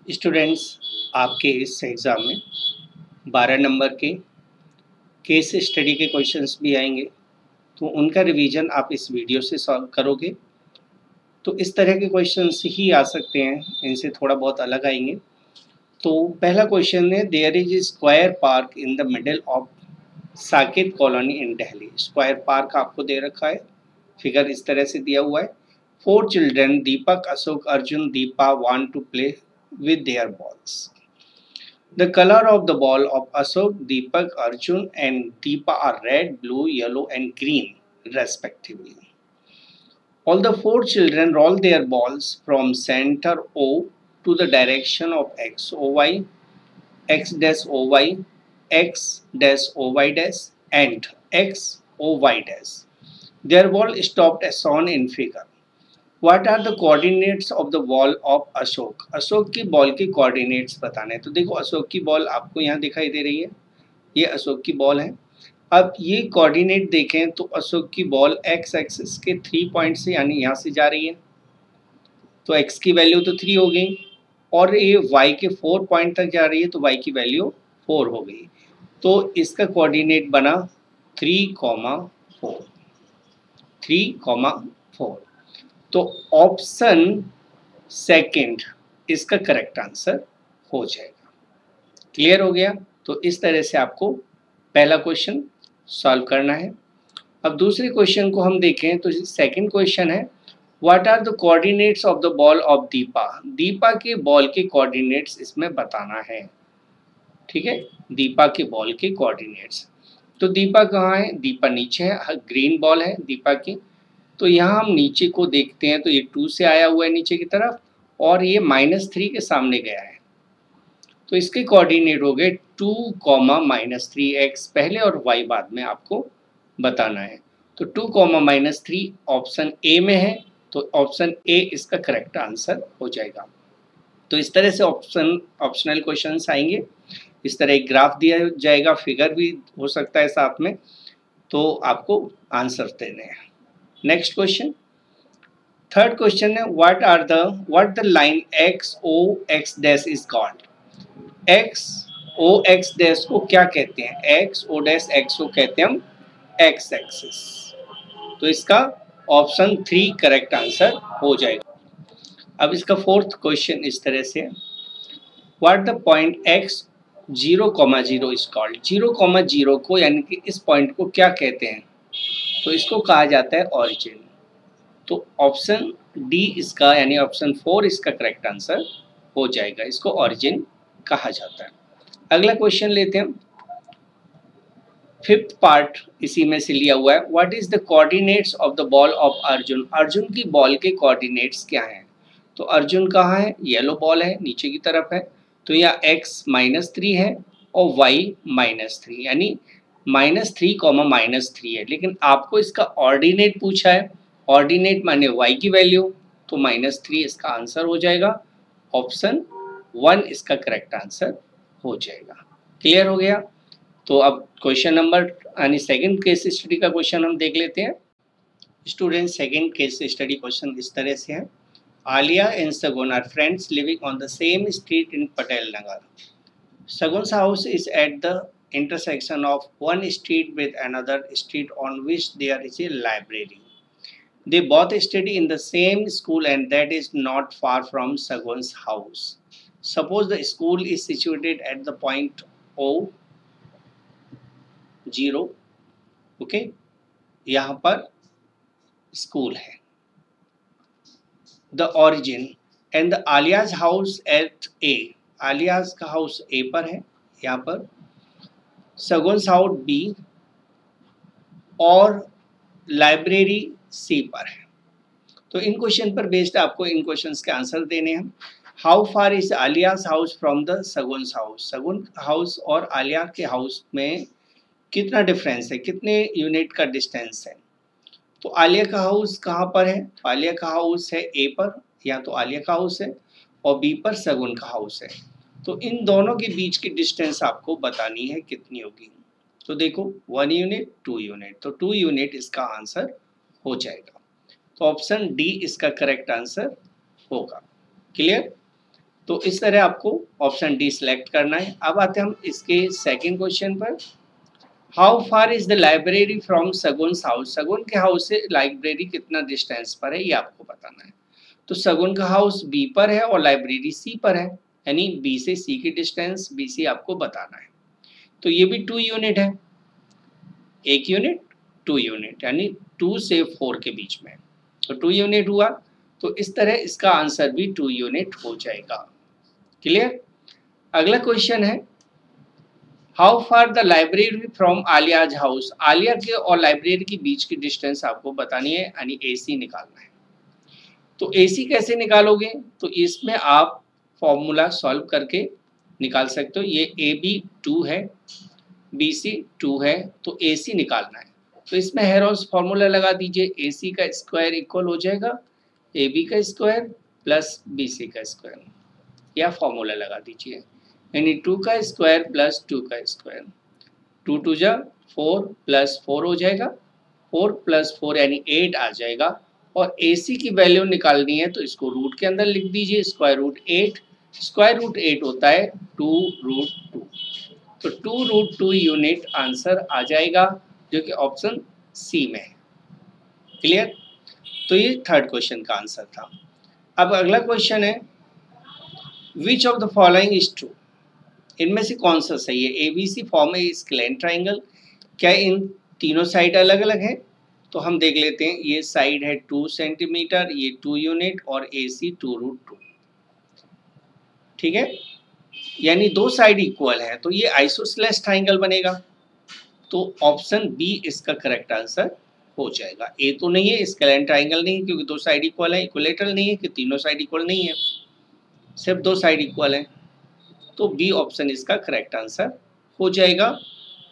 Students, आपके इस exam में 12 नंबर के केस स्टडी के क्वेश्चंस भी आएंगे, तो उनका रिवीजन आप इस वीडियो से सॉल्व करोगे। तो इस तरह के क्वेश्चंस ही आ सकते हैं, इनसे थोड़ा बहुत अलग आएंगे। तो पहला क्वेश्चन है, there is a square park in the middle of Saket colony in Delhi. Square park आपको दे रखा है, फिगर इस तरह से दिया हुआ है। 4 children Deepak, Ashok, Arjun, Deepa want to play with their balls. The color of the ball of Ashok, Deepak, Arjun and Deepa are red, blue, yellow and green respectively. All the 4 children roll their balls from center O to the direction of X, O, Y, X dash O, Y, X dash O, Y dash and X, O, Y dash. Their ball stopped as shown in figure. What are the coordinates of the ball of Ashok? Ashok की ball के coordinates बताने हैं। तो देखो, अशोक की ball आपको यहाँ दिखाई दे रही है, ये अशोक की बॉल है। अब ये कोऑर्डिनेट देखें तो अशोक की बॉल एक्स एक्सिस के 3 पॉइंट से यानी यहाँ से जा रही है, तो एक्स की वैल्यू तो 3 हो गई, और ये वाई के 4 पॉइंट तक जा रही है तो वाई की वैल्यू 4 हो गई। तो इसका कोऑर्डिनेट बना 3,4, 3,4। तो ऑप्शन सेकंड इसका करेक्ट आंसर हो जाएगा। क्लियर हो गया? तो इस तरह से आपको पहला क्वेश्चन सॉल्व करना है। अब दूसरे क्वेश्चन को हम देखें तो सेकंड क्वेश्चन है, what are the coordinates of the ball of Deepa. Deepa के बॉल के कोऑर्डिनेट्स इसमें बताना है। ठीक है, दीपा के बॉल के कोऑर्डिनेट्स। तो दीपा कहाँ है? दीपा नीचे है, ग्रीन बॉल है दीपा की। तो यहाँ हम नीचे को देखते हैं तो ये 2 से आया हुआ है नीचे की तरफ, और ये -3 के सामने गया है, तो इसके कोऑर्डिनेट हो गए 2, -3, x पहले और y बाद में आपको बताना है। तो 2, -3 ऑप्शन ए में है, तो ऑप्शन ए इसका करेक्ट आंसर हो जाएगा। तो इस तरह से ऑप्शनल क्वेश्चंस आएंगे। इस तरह एक ग्राफ दिया जाएगा, फिगर भी हो सकता है साथ में, तो आपको आंसर देने हैं। नेक्स्ट क्वेश्चन, थर्ड क्वेश्चन है, what the line X O X dash is called. X O X dash को क्या कहते हैं? एक्स ओ डैश एक्स को कहते हैं हम एक्स एक्सिस। तो इसका ऑप्शन 3 करेक्ट आंसर हो जाएगा। अब इसका फोर्थ क्वेश्चन इस तरह से, what the point x 0,0 is called. 0,0 को यानी कि इस पॉइंट को क्या कहते हैं? तो इसको कहा जाता है ऑरिजिन। तो ऑप्शन डी इसका यानी ऑप्शन 4 इसका करेक्ट आंसर हो जाएगा, इसको ऑरिजिन कहा जाता है। अगला क्वेश्चन लेते हैं, फिफ्थ पार्ट इसी में से लिया हुआ है, what is the coordinates of the ball of Arjun. Arjun की बॉल के कोऑर्डिनेट्स क्या हैं? तो अर्जुन कहाँ है? येलो बॉल है, नीचे की तरफ है, तो यहाँ x -3 है और y -3, यानी -3, -3 है। लेकिन आपको इसका ऑर्डिनेट पूछा है, ऑर्डिनेट माने y की वैल्यू, तो -3 इसका आंसर हो जाएगा। ऑप्शन 1 इसका करेक्ट आंसर हो जाएगा। क्लियर हो गया? तो अब क्वेश्चन नंबर यानी सेकंड केस स्टडी का क्वेश्चन हम देख लेते हैं। Student, second case study question इस तरह से है, Aliya and Sagun are friends living on the same street in Patel Nagar. Sagun's house is at the intersection of one street with another street on which there is a library. They both study in the same school and that is not far from Sagun's house. Suppose the school is situated at the point O, 0, okay? यहाँ पर school है। The origin and the Alia's house at A. Alia's का house ए पर है यहाँ पर, सगुन्स house B और library सी पर है। तो इन क्वेश्चन पर बेस्ड आपको इन क्वेश्चंस के आंसर देने हैं। How far is Alia's house from the Sagun's house. Sagun house और आलिया के हाउस में कितना डिफरेंस है, कितने यूनिट का डिस्टेंस है? तो आलिया का हाउस कहाँ पर है? तो आलिया का हाउस है ए पर, या तो आलिया का हाउस है, और बी पर सगुन का हाउस है। तो इन दोनों के बीच की डिस्टेंस आपको बतानी है कितनी होगी। तो देखो 1 यूनिट 2 यूनिट, तो 2 यूनिट इसका आंसर हो जाएगा। तो ऑप्शन डी इसका करेक्ट आंसर होगा। क्लियर? तो इस तरह आपको ऑप्शन डी सिलेक्ट करना है। अब आते हैं हम इसके सेकंड क्वेश्चन पर। How far is the library from सगुन हाउस? सगुन के हाउस से लाइब्रेरी कितना डिस्टेंस पर है ये आपको बताना है। तो सगुन का हाउस बी पर है और लाइब्रेरी सी पर है, यानी बी से सी की डिस्टेंस बी सी आपको बताना है। तो ये भी 2 यूनिट है, 1 यूनिट 2 यूनिट, यानी 2 से 4 के बीच में, तो 2 यूनिट हुआ। तो इस तरह इसका आंसर भी 2 यूनिट हो जाएगा। क्लियर? अगला क्वेश्चन है how far the library from Alia's house? Alia के और लाइब्रेरी के बीच की डिस्टेंस आपको बतानी है, यानी AC निकालना है। तो AC कैसे निकालोगे? तो इसमें आप फॉर्मूला सॉल्व करके निकाल सकते हो। ये AB 2 है, BC 2 है, तो AC निकालना है। तो इसमें हेरोन्स फॉर्मूला लगा दीजिए, AC का स्क्वायर इक्वल हो जाएगा AB का स्क्वायर प्लस BC का स्क्वायर, या फॉर्मूला लगा दीजिए, यानी 2 का स्क्वायर प्लस 2 का स्क्वायर, 2 2 जा 4 प्लस 4 हो जाएगा, 4 प्लस 4 यानी 8 आ जाएगा। और AC की वैल्यू निकालनी है तो इसको रूट के अंदर लिख दीजिए, स्क्वायर रूट 8, स्क्वायर रूट 8 होता है 2 रूट 2, तो 2 रूट 2 यूनिट आंसर आ जाएगा, जो कि ऑप्शन सी में है। क्लियर? तो ये थर्ड क्वेश्चन का आंसर था। अब अगला क्वेश्चन है which of the following is true? इनमें से कौन सा सही है? ABC फॉर्म है स्क्लेन ट्राइंगल, क्या इन तीनों साइड अलग अलग है? तो हम देख लेते हैं। ये साइड है 2 सेंटीमीटर, ये 2 यूनिट, और AC 2 रूट 2, ठीक है, यानी दो साइड इक्वल है, तो ये आइसोसेलेस ट्राइंगल बनेगा। तो ऑप्शन बी इसका करेक्ट आंसर हो जाएगा। ए तो नहीं है, स्केलेन ट्राइंगल नहीं है, क्योंकि दो साइड इक्वल है। इक्वलेटरल नहीं है कि तीनों साइड इक्वल नहीं है, सिर्फ दो साइड इक्वल है, तो बी ऑप्शन इसका करेक्ट आंसर हो जाएगा।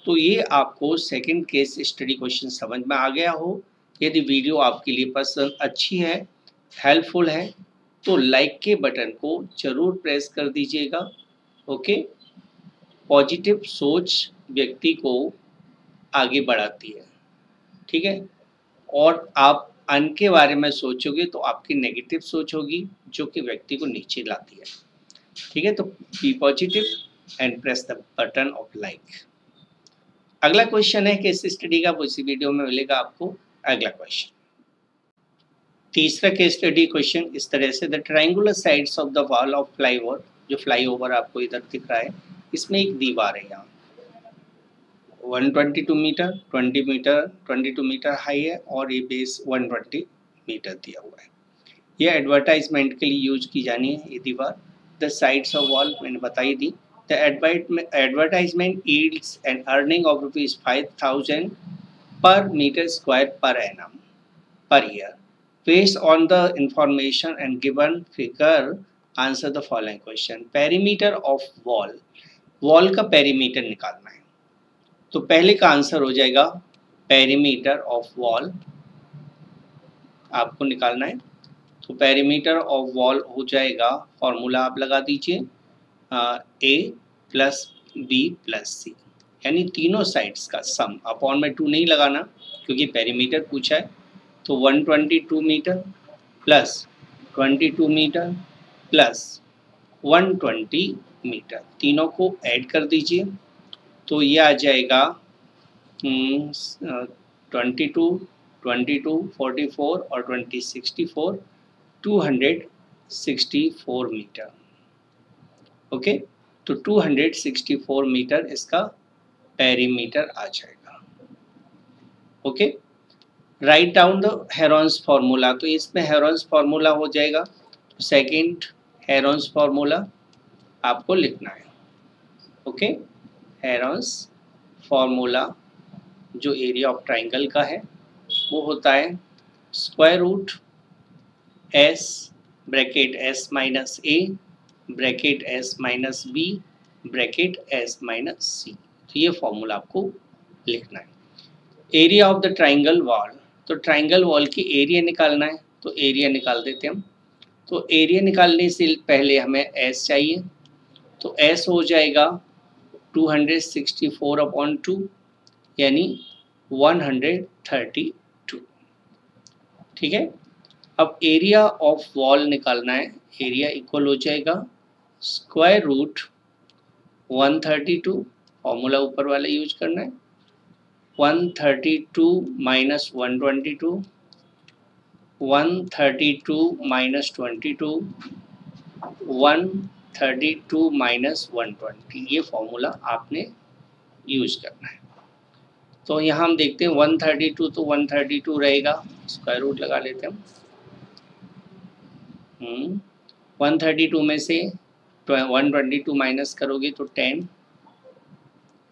तो ये आपको सेकंड केस स्टडी क्वेश्चन समझ में आ गया हो। यदि वीडियो आपके लिए पसंद अच्छी है, हेल्पफुल है, तो लाइक के बटन को जरूर प्रेस कर दीजिएगा। ओके, पॉजिटिव सोच व्यक्ति को आगे बढ़ाती है, ठीक है, और आप अन्न के बारे में सोचोगे तो आपकी नेगेटिव सोच होगी, जो कि व्यक्ति को नीचे लाती है। ठीक है, तो be positive and press the button of like. अगला क्वेश्चन है केस स्टडी का, वो इसी वीडियो में मिलेगा आपको। अगला क्वेश्चन, तीसरा केस स्टडी क्वेश्चन इस तरह से, the triangular sides of the wall of flyover, जो फ्लाईओवर आपको इधर दिख रहा है, इसमें एक दीवार है यहाँ 122 मीटर, 20 मीटर, 22 मीटर हाई है, और ये बेस 120 मीटर दिया हुआ है। ये एडवर्टाइजमेंट के लिए यूज की जानी है ये दीवार। द साइड्स ऑफ वॉल मैंने बताई दी। The advertisement yields an earning of ₹5,000 per metre square per annum per year. Based on the information and given figure, answer the following question. Perimeter of wall, wall का perimeter निकालना है, तो पहले का answer हो जाएगा perimeter of wall आपको निकालना है। तो perimeter of wall हो जाएगा, फॉर्मूला आप लगा दीजिए A plus B plus C, यानी तीनों साइड्स का सम, अपॉन में 2 नहीं लगाना क्योंकि पेरीमीटर पूछा है। तो 122 meter plus 22 meter plus 120 meter, तीनों को ऐड कर दीजिए, तो ये आ जाएगा 22, 22, 44 और 20, 64, 264 मीटर। ओके, तो 264 मीटर इसका पेरीमीटर आ जाएगा। Okay, write down the Heron's formula, तो इसमें हेरोन्स फार्मूला हो जाएगा। सेकंड हेरोन्स फार्मूला आपको लिखना है। ओके, हेरोन्स फार्मूला जो एरिया ऑफ ट्राइंगल का है वो होता है square root S bracket S minus A bracket S minus B bracket S minus C. तो ये फॉर्मूला आपको लिखना है। Area of the triangle wall, तो ट्राइंगल वॉल की एरिया निकालना है, तो एरिया निकाल देते हैं हम। तो एरिया निकालने से पहले हमें एस चाहिए, तो एस हो जाएगा 264/2 यानी 132। ठीक है, अब एरिया ऑफ वॉल निकालना है, एरिया इक्वल हो जाएगा स्क्वायर रूट 132, फॉर्मूला ऊपर वाला यूज करना है, 132 माइनस 122, 132 माइनस 22, 132 माइनस 120, ये फॉर्मूला आपने यूज करना है। तो यहाँ हम देखते हैं 132 तो 132 रहेगा, स्क्वायर रूट लगा लेते हैं हम। 132 में से 122 माइनस करोगे तो 10,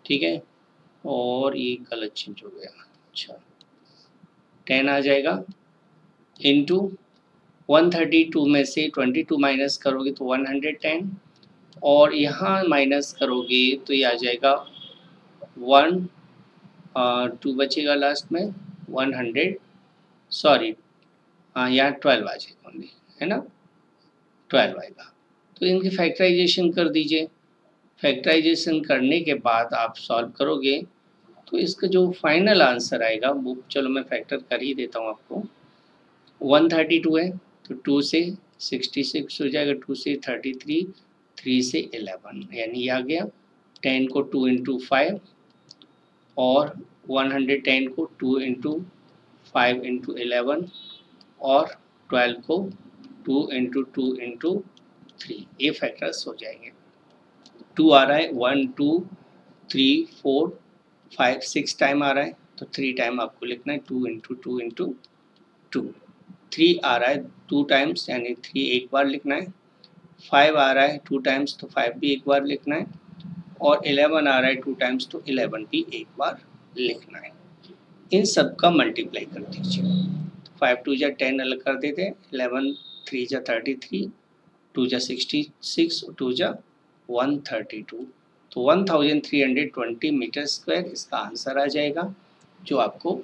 ठीक है, और ये गलत चेंज हो गया, अच्छा 10 आ जाएगा, इंटू 132 में से 22 माइनस करोगे तो 110, और यहाँ माइनस करोगे तो ये आ जाएगा 2 बचेगा लास्ट में 100, सॉरी हाँ यहाँ 12 आ जाएगा ओनली, है ना, 12 आएगा। तो इनकी फैक्टराइजेशन कर दीजिए, फैक्टराइजेशन करने के बाद आप सॉल्व करोगे तो इसका जो फाइनल आंसर आएगा वो, चलो मैं फैक्टर कर ही देता हूँ आपको, 132 है तो 2 से 66 हो जाएगा, 2 से 33, 3 से 11, यानी ये आ गया। 10 को 2 इंटू 5 और 110 को 2 इंटू 5 इंटू 11 और 12 को 2 इंटू 2 इंटू 3, ये फैक्टर्स हो जाएंगे। 2 आ रहा है, 1 2 3 4 5 6 टाइम आ रहा है तो 3 टाइम आपको लिखना है, 2 इंटू 2 इंटू 2। 3 आ रहा है 2 टाइम्स यानी 3 एक बार लिखना है, 5 आ रहा है 2 टाइम्स तो 5 भी एक बार लिखना है, और 11 आ रहा है 2 टाइम्स तो 11 भी एक बार लिखना है। इन सब का मल्टीप्लाई कर दीजिए, 5 2 जा 10 अलग कर देते हैं, 11 3 जा 33, 2 जा 66, 2 जा 132, तो 1320 मीटर स्क्वायर इसका आंसर आ जाएगा, जो आपको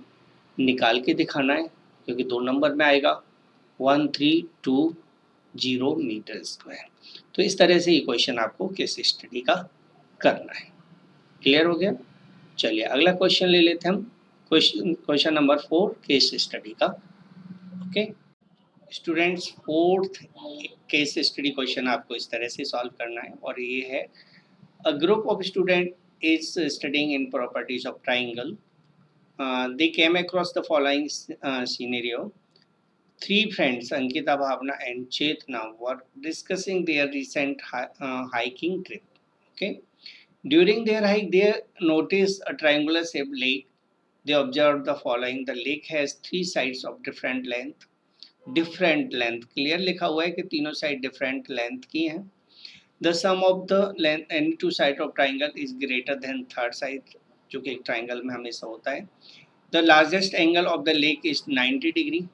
निकाल के दिखाना है क्योंकि 2 नंबर में आएगा 1320 मीटर स्क्वायर। तो इस तरह से ये क्वेश्चन आपको केस स्टडी का करना है। क्लियर हो गया? चलिए अगला क्वेश्चन ले लेते हैं हम, क्वेश्चन नंबर 4 केस स्टडी का। Okay students, 4th case study question आपको इस तरह से सॉल्व करना है, और ये है a group of student is studying in properties of triangle. They came across the following scenario. 3 friends, Ankita, Bhavna and Chetna, were discussing their recent hiking trip. Okay. During their hike, they noticed a triangular shaped lake. They observed the following. The lake has 3 sides of different length. Different length. Clear लिखा हुआ है कि तीनों side different length की हैं. The sum of the length any 2 sides of triangle is greater than third side, जो कि एक ट्राइंगल में हमेशा होता है. The largest angle of the lake is 90 degree.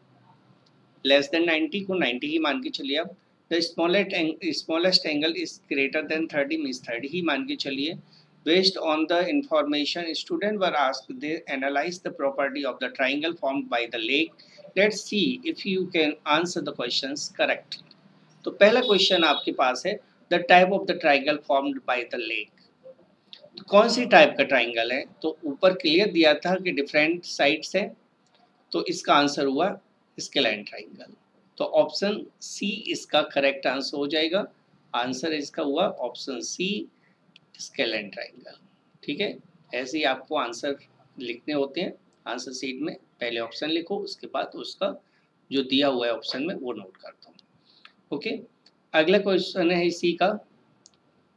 Less than 90 को 90 ही मान के चलिए आप. The smallest angle is greater than 30 means 30 ही मान के चलिए. Based on the information students were asked, they analyze the property of the triangle formed by the lake. Let's see if you can answer the questions correctly. तो पहला question आपके पास है, the type of the triangle formed by the lake. कौन सी type का triangle है? तो ऊपर clear दिया था कि डिफरेंट साइड्स है, तो इसका आंसर हुआ स्केलाइन ट्राइंगल. तो ऑप्शन सी इसका करेक्ट आंसर हो जाएगा. आंसर इसका हुआ ऑप्शन सी, स्केलाइन ट्राइंगल. ठीक है, ऐसे ही आपको आंसर लिखने होते हैं. आंसर शीट में पहले ऑप्शन लिखो, उसके बाद उसका जो दिया हुआ है ऑप्शन में वो नोट करता हूँ. ओके, अगला क्वेश्चन है सी का.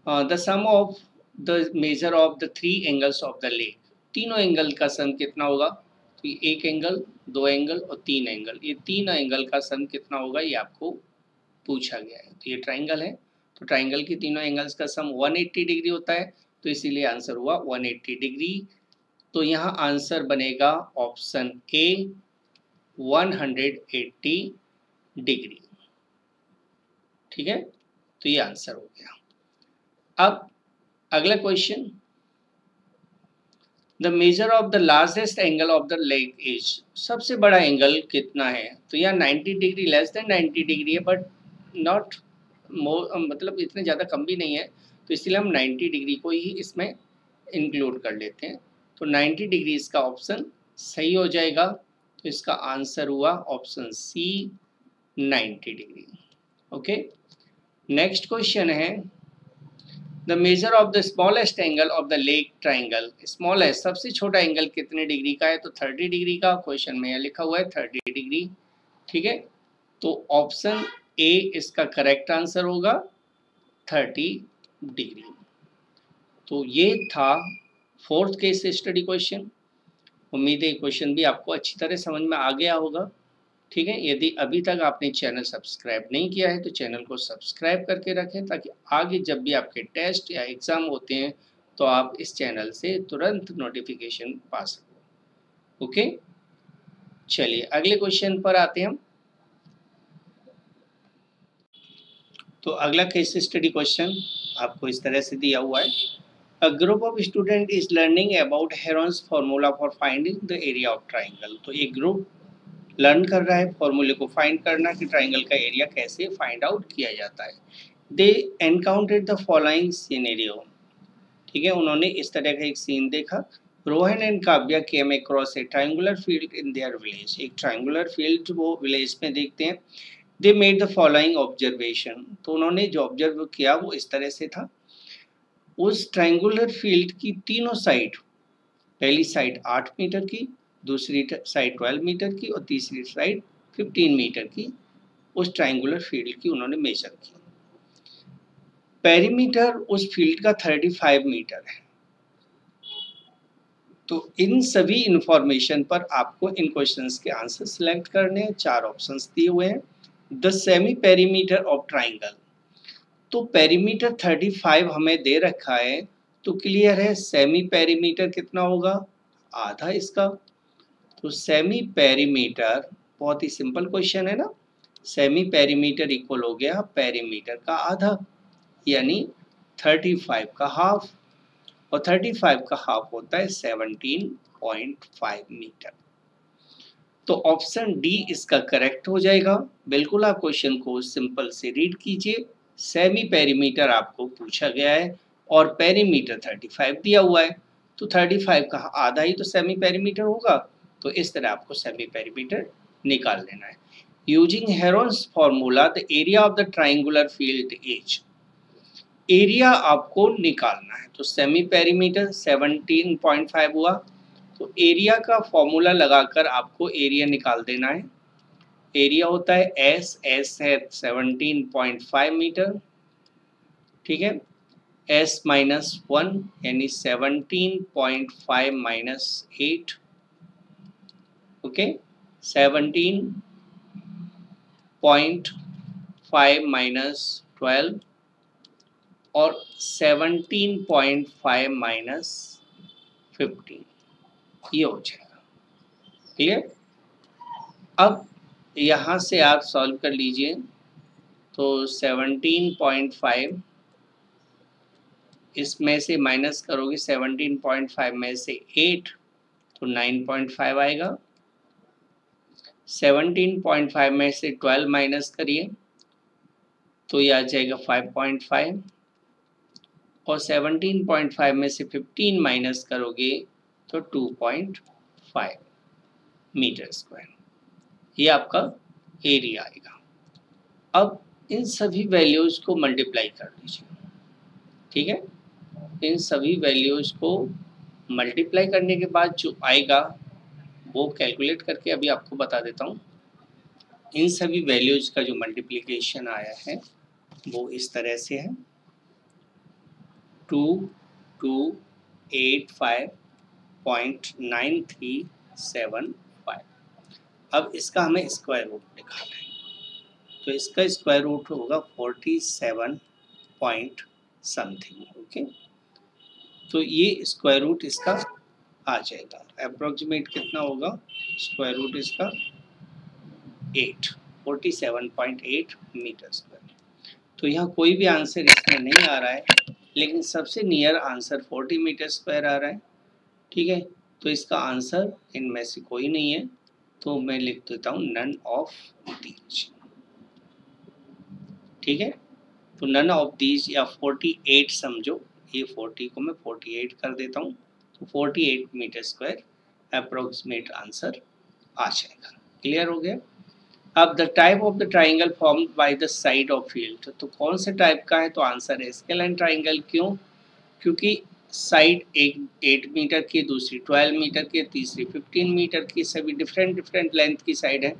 The sum of the measure of the 3 angles of the lake. तीनों एंगल का सम कितना होगा? तो एक एंगल, 2 एंगल और 3 एंगल, ये 3 एंगल का सम कितना होगा ये आपको पूछा गया है. तो ये ट्राइंगल है, तो ट्राइंगल की तीनों एंगल्स का सम 180 डिग्री होता है, तो इसीलिए आंसर हुआ 180 डिग्री. तो यहाँ आंसर बनेगा ऑप्शन ए 180 डिग्री. ठीक है, तो ये आंसर हो गया. अब अगला question, the measure of the largest angle of the leg is. सबसे बड़ा एंगल कितना है? तो यहाँ 90 डिग्री, लेस देन 90 डिग्री है, बट नॉट मोर, मतलब इतने ज़्यादा कम भी नहीं है, तो इसलिए हम 90 डिग्री को ही इसमें इंक्लूड कर लेते हैं. तो 90 डिग्री इसका ऑप्शन सही हो जाएगा. तो इसका आंसर हुआ option C 90 degree. Okay, next question है, the measure of the smallest angle of the leg triangle, smallest सबसे छोटा एंगल कितने डिग्री का है, तो 30 डिग्री का, क्वेश्चन में यह लिखा हुआ है 30 डिग्री, ठीक है। तो ऑप्शन ए इसका करेक्ट आंसर होगा 30 डिग्री। तो ये था फोर्थ केस स्टडी क्वेश्चन। उम्मीद है क्वेश्चन भी आपको अच्छी तरह समझ में आ गया होगा, ठीक है। यदि अभी तक आपने चैनल सब्सक्राइब नहीं किया है तो चैनल को सब्सक्राइब करके रखें, ताकि आगे जब भी आपके टेस्ट या एग्ज़ाम होते हैं तो आप इस चैनल से तुरंत नोटिफिकेशन पा सकें। ओके, चलिए अगले क्वेश्चन पर आते हैं हम। तो अगला केस स्टडी क्वेश्चन आपको इस तरह से दिया हुआ है। A group of student is learning about Heron's formula for finding the area of triangle। तो एक ग्रुप लर्न कर रहा है फॉर्मूले को फाइंड करना कि ट्राइंगल का एरिया कैसे फाइंड आउट किया जाता है। दे एनकाउंटेड द फॉलोइंग सिनेरियो, ठीक है, उन्होंने इस तरह का एक सीन देखा। Rohan and Kavya came across a triangular field in their village, एक ट्राइंगुलर फील्ड वो विलेज में देखते हैं। They made the following observation, तो उन्होंने जो ऑब्जर्व किया वो इस तरह से था। उस ट्राइंगुलर फील्ड की तीनों साइड, पहली साइड 8 मीटर की, दूसरी साइड 12 मीटर की और तीसरी साइड 15 मीटर की, उस ट्राइंगुलर फील्ड की उन्होंने मेजर की। पेरीमीटर उस फील्ड का 35 मीटर है। तो इन सभी इंफॉर्मेशन पर आपको इन क्वेश्चंस के आंसर सिलेक्ट करने हैं। 4 ऑप्शंस दिए हुए हैं। The semi perimeter of triangle, तो पेरीमीटर 35 हमें दे रखा है, तो क्लियर है सेमी पेरीमीटर कितना होगा, आधा इसका। तो सेमी पेरीमीटर, बहुत ही सिंपल क्वेश्चन है ना, सेमी पेरीमीटर इक्वल हो गया पेरीमीटर का आधा, यानी 35 का हाफ, और 35 का हाफ होता है 17.5 मीटर। तो ऑप्शन डी इसका करेक्ट हो जाएगा। बिल्कुल आप क्वेश्चन को सिंपल से रीड कीजिए। सेमी पेरीमीटर आपको पूछा गया है और पेरीमीटर 35 दिया हुआ है, तो 35 का आधा ही तो सेमी पेरीमीटर होगा। तो इस तरह आपको सेमी पेरीमीटर निकाल लेना है। Using Heron's formula the area of the triangular field is, area आपको निकालना है। तो सेमी पेरीमीटर 17.5 हुआ, तो एरिया का फॉर्मूला लगाकर आपको एरिया निकाल देना है। एरिया होता है एस है 17.5 मीटर, ठीक है। एस माइनस 1 यानी 17.5 माइनस 8, ओके, 17.5 माइनस 12 और 17.5 माइनस 15, ये हो जाएगा। क्लियर? अब यहाँ से आप सॉल्व कर लीजिए। तो 17.5 इसमें से माइनस करोगे 17.5 में से 8, तो 9.5 आएगा। 17.5 में से 12 माइनस करिए तो ये आ जाएगा 5.5, और 17.5 में से 15 माइनस करोगे तो 2.5 मीटर स्क्वायर, ये आपका एरिया आएगा। अब इन सभी वैल्यूज को मल्टीप्लाई कर लीजिए, ठीक है। इन सभी वैल्यूज को मल्टीप्लाई करने के बाद जो आएगा वो कैलकुलेट करके अभी आपको बता देता हूँ। इन सभी वैल्यूज का जो मल्टीप्लिकेशन आया है वो इस तरह से है 2285.9375। अब इसका हमें स्क्वायर रूट निकालना है, तो इसका स्क्वायर रूट होगा 47 पॉइंट समथिंग, ओके। तो ये स्क्वायर रूट इसका आ जाएगा। अप्रोक्सीमेट कितना होगा स्क्वायर रूट इसका 47.8 मीटर स्क्वायर। तो यहाँ कोई भी आंसर इसमें नहीं आ रहा है, लेकिन सबसे नियर आंसर 40 मीटर स्क्वायर आ रहा है, ठीक है। तो इसका आंसर इनमें से कोई नहीं है, तो मैं लिख देता हूँ नन ऑफ दीज, ठीक है। तो नन ऑफ दीज या 48 समझो, ये 40 को मैं 48 कर देता हूँ, तो 48 मीटर स्क्वायर अप्रोक्सीमेट आंसर आ जाएगा। क्लियर हो गया? अब the type of the triangle formed by the side of field, तो कौन से टाइप का है, तो आंसर है स्केलाइन ट्राइंगल। क्यों? क्योंकि साइड एक 8 मीटर की, दूसरी 12 मीटर की, तीसरी 15 मीटर की, सभी डिफरेंट डिफरेंट लेंथ की साइड है,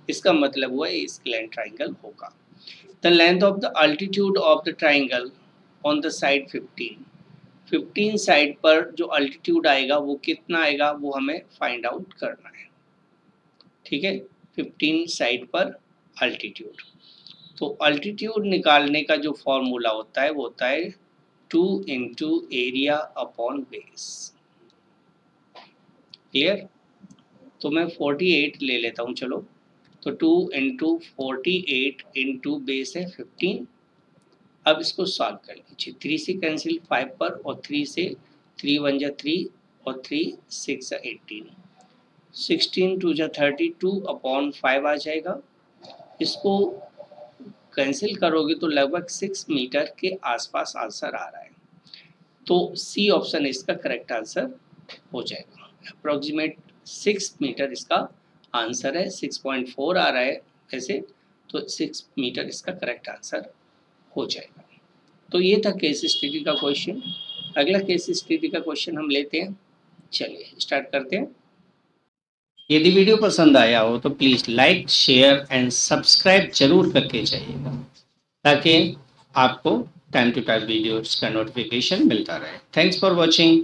इसका मतलब हुआ ये स्केलाइन ट्राइंगल होगा। The length of the altitude of the triangle on the side 15 side पर जो अल्टीट्यूड आएगा वो कितना आएगा, वो हमें फाइंड आउट करना है। ठीक है, 15 साइड पर अल्टीट्यूड, तो अल्टीट्यूड निकालने का जो फॉर्मूला होता है वो होता है 2 into area upon base. Clear? तो मैं 48 ले लेता हूँ, चलो, तो 2 इंटू 48 इंटू बेस है 15। अब इसको सॉल्व कर लीजिए, 3 से कैंसिल 5 पर, और 3 से 3 1 जा 3 और 3 6 जा 18, 16 2 जा 32 अपॉन 5 आ जाएगा। इसको कैंसिल करोगे तो लगभग 6 मीटर के आसपास आंसर आ रहा है, तो सी ऑप्शन इसका करेक्ट आंसर हो जाएगा। अप्रोक्सीमेट 6 मीटर इसका आंसर है, 6.4 आ रहा है वैसे, तो 6 मीटर इसका करेक्ट आंसर हो जाएगा। तो ये था केस स्टडी का क्वेश्चन। अगला केस स्टडी का क्वेश्चन हम लेते हैं, चलिए स्टार्ट करते हैं। यदि वीडियो पसंद आया हो तो please like, share and subscribe जरूर करके जाइएगा, ताकि आपको टाइम टू टाइम वीडियोस का नोटिफिकेशन मिलता रहे। Thanks for watching.